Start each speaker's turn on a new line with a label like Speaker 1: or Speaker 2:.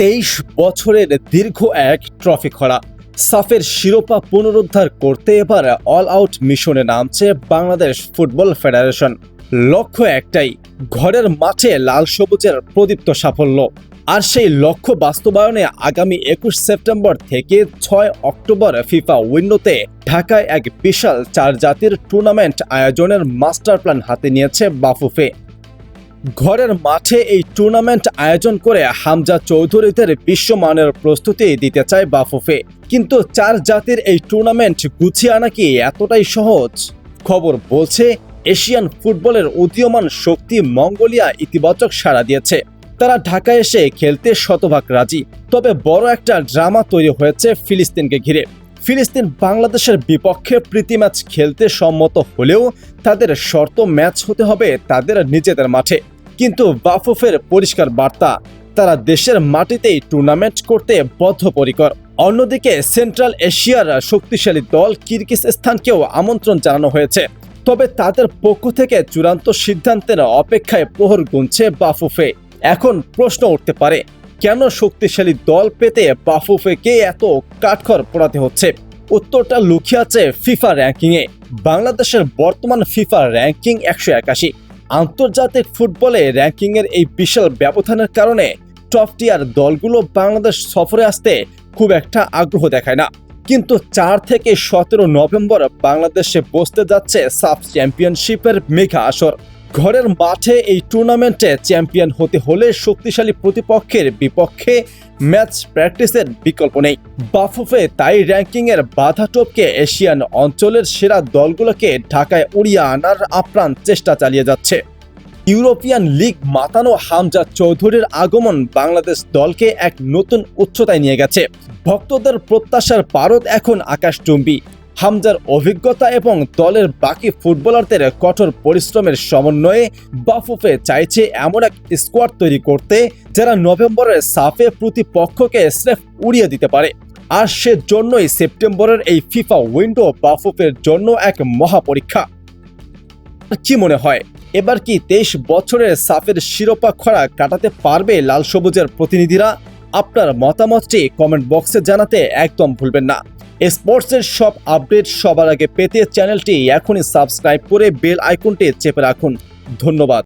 Speaker 1: 23 বছরের দীর্ঘ এক ট্রফি খরা সাফের শিরোপা পুনরুদ্ধার করতে এবার অল আউট মিশনে নামছে বাংলাদেশ ফুটবল ফেডারেশন। লক্ষ্য একটাই, ঘরের মাঠে লাল সবুজের প্রদীপ্ত সাফল্য। আর সেই লক্ষ্য বাস্তবায়নে আগামী 21 সেপ্টেম্বর থেকে 6 অক্টোবর ফিফা উইন্ডোতে ঢাকায় এক বিশাল 4 জাতির টুর্নামেন্ট আয়োজনের মাস্টার প্ল্যান হাতে নিয়েছে বাফুফে। ঘরের মাঠে এই টুর্নামেন্ট আয়োজন করে হামজা চৌধুরীদের বিশ্বমানের প্রস্তুতি দিতে চায় বাফুফে। কিন্তু 4 জাতির এই টুর্নামেন্ট গুছিয়ে আনা কি এতটাই সহজ? খবর বলছে এশিয়ান ফুটবলের উদীয়মান শক্তি মঙ্গোলিয়া ইতিবাচক সাড়া দিয়েছে। তারা ঢাকায় এসে খেলতে শতভাগ রাজি। তবে বড় একটা ড্রামা তৈরি হয়েছে ফিলিস্তিনকে ঘিরে। ফিলিস্তিন বাংলাদেশের বিপক্ষে প্রীতি ম্যাচ খেলতে সম্মত হলেও তাদের শর্ত ম্যাচ হতে হবে তাদের নিজেদের মাঠে। কিন্তু বাফুফের পরিষ্কার বার্তা, তারা দেশের মাটিতেই টুর্নামেন্ট করতে বদ্ধপরিকর। অন্যদিকে সেন্ট্রাল এশিয়ার শক্তিশালী দল কিরগিজস্তানকেও আমন্ত্রণ জানানো হয়েছে। তবে তাদের পক্ষ থেকে চূড়ান্ত সিদ্ধান্তের অপেক্ষায় প্রহর গুনছে বাফুফে। এখন প্রশ্ন উঠতে পারে, কেন শক্তিশালী দল পেতে বাফুফেকে এত কাঠখড় পোড়াতে হচ্ছে? উত্তরটা লুকিয়ে আছে ফিফা র্যাঙ্কিংয়ে। বাংলাদেশের বর্তমান ফিফা র্যাঙ্কিং 181। আন্তর্জাতিক ফুটবলে র্যাঙ্কিংয়ের এই বিশাল ব্যবধানের কারণে টপ টিয়ার দলগুলো বাংলাদেশ সফরে আসতে খুব একটা আগ্রহ দেখায় না। কিন্তু 4 থেকে 17 নভেম্বর বাংলাদেশে বসতে যাচ্ছে সাফ চ্যাম্পিয়নশিপের মেগা আসর। ঘরের মাঠে এই টুর্নামেন্টে চ্যাম্পিয়ন হতে হলে শক্তিশালী প্রতিপক্ষের বিপক্ষে ম্যাচ প্র্যাকটিসের বিকল্প নেই। বাফুফে তাই র্যাঙ্কিংয়ের বাধা টপকে এশিয়ান অঞ্চলের সেরা দলগুলোকে ঢাকায় উড়িয়ে আনার আপ্রাণ চেষ্টা চালিয়ে যাচ্ছে। ইউরোপিয়ান লিগ মাতানো হামজা চৌধুরীর আগমন বাংলাদেশ দলকে এক নতুন উচ্চতায় নিয়ে গেছে। ভক্তদের প্রত্যাশার পারদ এখন আকাশচুম্বী। হামজার অভিজ্ঞতা এবং দলের বাকি ফুটবলারদের কঠোর পরিশ্রমের সমন্বয়ে বাফুফে চাইছে এমন এক স্কোয়াড তৈরি করতে যারা নভেম্বরের সাফে প্রতিপক্ষকে স্রেফ উড়িয়ে দিতে পারে। আর সেজন্যই সেপ্টেম্বরের এই ফিফা উইন্ডো বাফুফের জন্য এক মহাপরীক্ষা। কি মনে হয়, এবার কি 23 বছরের সাফের শিরোপা খরা কাটাতে পারবে লাল সবুজের প্রতিনিধিরা? আপনার মতামতটি কমেন্ট বক্সে জানাতে একদম ভুলবেন না। স্পোর্টসের সব আপডেট সবার আগে পেতে চ্যানেলটি এখনই সাবস্ক্রাইব করে বেল আইকনটি চেপে রাখুন। ধন্যবাদ।